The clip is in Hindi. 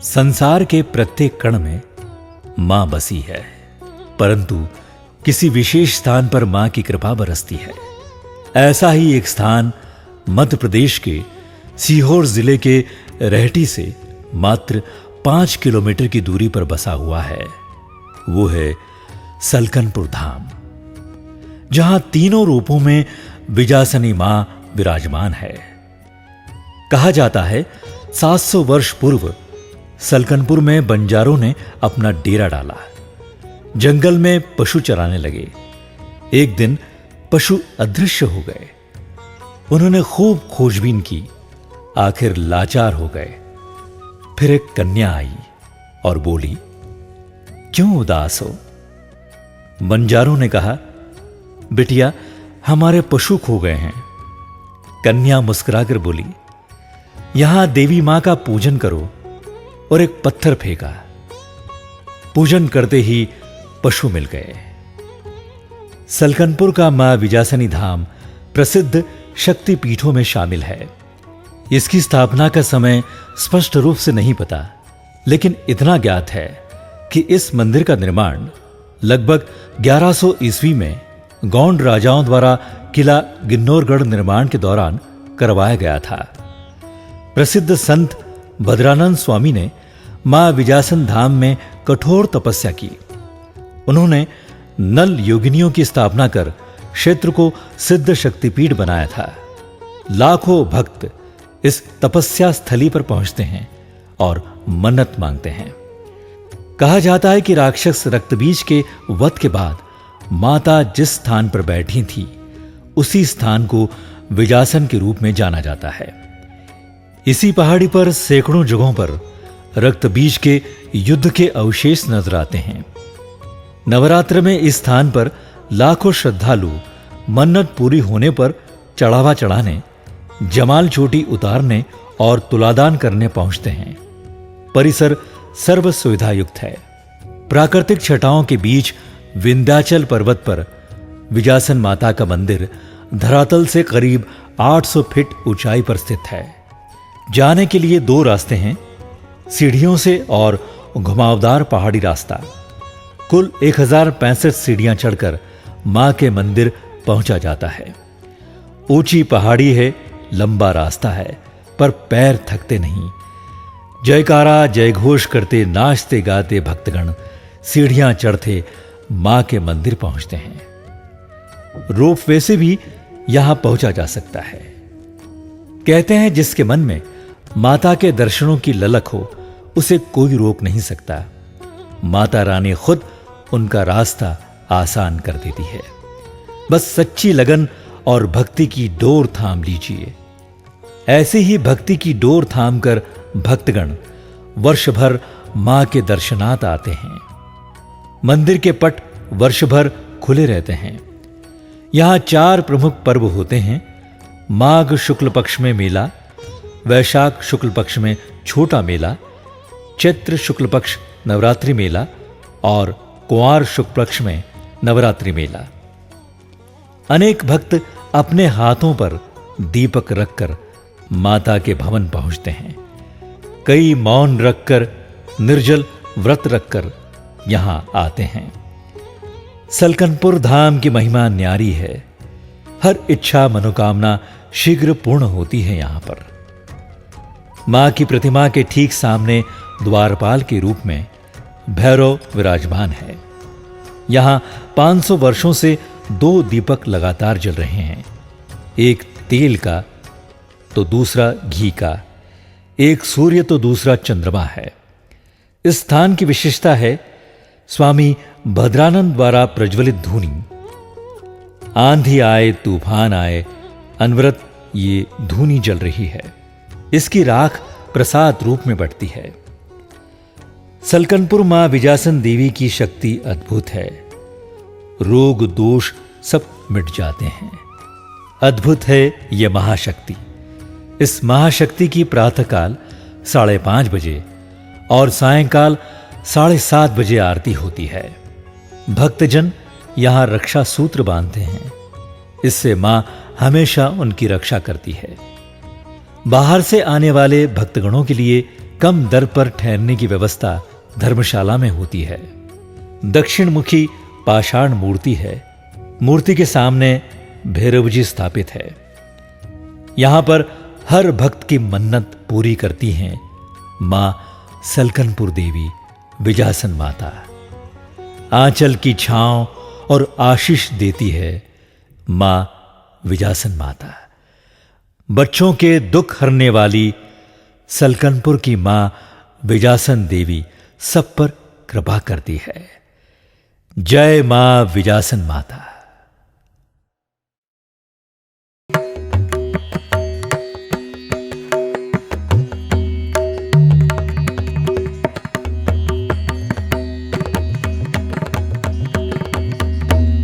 संसार के प्रत्येक कण में मां बसी है, परंतु किसी विशेष स्थान पर मां की कृपा बरसती है। ऐसा ही एक स्थान मध्य प्रदेश के सीहोर जिले के रेहटी से मात्र 5 किलोमीटर की दूरी पर बसा हुआ है। वो है सलकनपुर धाम, जहां तीनों रूपों में विजासनी मां विराजमान है। कहा जाता है 700 वर्ष पूर्व सलकनपुर में बंजारों ने अपना डेरा डाला। जंगल में पशु चराने लगे। एक दिन पशु अदृश्य हो गए। उन्होंने खूब खोजबीन की, आखिर लाचार हो गए। फिर एक कन्या आई और बोली, क्यों उदास हो? बंजारों ने कहा, बिटिया, हमारे पशु खो गए हैं। कन्या मुस्कुराकर बोली, यहां देवी मां का पूजन करो, और एक पत्थर फेंका। पूजन करते ही पशु मिल गए। सलकनपुर का मां विजासनी धाम प्रसिद्ध शक्ति पीठों में शामिल है। इसकी स्थापना का समय स्पष्ट रूप से नहीं पता, लेकिन इतना ज्ञात है कि इस मंदिर का निर्माण लगभग 1100 ईस्वी में गौंड राजाओं द्वारा किला गिन्नौरगढ़ निर्माण के दौरान करवाया गया था। प्रसिद्ध संत भद्रानंद स्वामी ने मां विजासन धाम में कठोर तपस्या की। उन्होंने नल योगिनियों की स्थापना कर क्षेत्र को सिद्ध शक्तिपीठ बनाया था। लाखों भक्त इस तपस्या स्थली पर पहुंचते हैं और मन्नत मांगते हैं। कहा जाता है कि राक्षस रक्तबीज के वध के बाद माता जिस स्थान पर बैठी थी, उसी स्थान को विजासन के रूप में जाना जाता है। इसी पहाड़ी पर सैकड़ों जगहों पर रक्तबीज के युद्ध के अवशेष नजर आते हैं। नवरात्र में इस स्थान पर लाखों श्रद्धालु मन्नत पूरी होने पर चढ़ावा चढ़ाने, जमाल चोटी उतारने और तुलादान करने पहुंचते हैं। परिसर सर्व सुविधा युक्त है। प्राकृतिक छटाओं के बीच विंध्याचल पर्वत पर विजासन माता का मंदिर धरातल से करीब 800 फीट ऊंचाई पर स्थित है। जाने के लिए 2 रास्ते हैं, सीढ़ियों से और घुमावदार पहाड़ी रास्ता। कुल 1065 सीढ़ियां चढ़कर मां के मंदिर पहुंचा जाता है। ऊंची पहाड़ी है, लंबा रास्ता है, पर पैर थकते नहीं। जयकारा जयघोष करते नाचते गाते भक्तगण सीढ़ियां चढ़ते मां के मंदिर पहुंचते हैं। रोपवे से भी यहां पहुंचा जा सकता है। कहते हैं जिसके मन में माता के दर्शनों की ललक हो, उसे कोई रोक नहीं सकता। माता रानी खुद उनका रास्ता आसान कर देती है। बस सच्ची लगन और भक्ति की डोर थाम लीजिए। ऐसे ही भक्ति की डोर थाम कर भक्तगण वर्ष भर मां के दर्शनार्थ आते हैं। मंदिर के पट वर्ष भर खुले रहते हैं। यहां 4 प्रमुख पर्व होते हैं। माघ शुक्ल पक्ष में मेला, वैशाख शुक्ल पक्ष में छोटा मेला, चैत्र शुक्ल पक्ष नवरात्रि मेला और कुंवार शुक्ल पक्ष में नवरात्रि मेला। अनेक भक्त अपने हाथों पर दीपक रखकर माता के भवन पहुंचते हैं। कई मौन रखकर, निर्जल व्रत रखकर यहां आते हैं। सलकनपुर धाम की महिमा न्यारी है। हर इच्छा मनोकामना शीघ्र पूर्ण होती है। यहां पर मां की प्रतिमा के ठीक सामने द्वारपाल के रूप में भैरव विराजमान है। यहां 500 वर्षों से 2 दीपक लगातार जल रहे हैं। एक तेल का तो दूसरा घी का, एक सूर्य तो दूसरा चंद्रमा है। इस स्थान की विशेषता है स्वामी भद्रानंद द्वारा प्रज्वलित धूनी। आंधी आए तूफान आए, अनवरत ये धूनी जल रही है। इसकी राख प्रसाद रूप में बढ़ती है। सलकनपुर मां विजासन देवी की शक्ति अद्भुत है। रोग दोष सब मिट जाते हैं। अद्भुत है यह महाशक्ति। इस महाशक्ति की प्रातःकाल 5:30 बजे और सायंकाल 7:30 बजे आरती होती है। भक्तजन यहां रक्षा सूत्र बांधते हैं। इससे मां हमेशा उनकी रक्षा करती है। बाहर से आने वाले भक्तगणों के लिए कम दर पर ठहरने की व्यवस्था धर्मशाला में होती है। दक्षिण मुखी पाषाण मूर्ति है। मूर्ति के सामने भैरव जी स्थापित है। यहां पर हर भक्त की मन्नत पूरी करती हैं मां सलकनपुर देवी विजासन माता। आंचल की छांव और आशीष देती है मां विजासन माता। बच्चों के दुख हरने वाली सलकनपुर की मां विजासन देवी सब पर कृपा करती है। जय मां विजासन माता।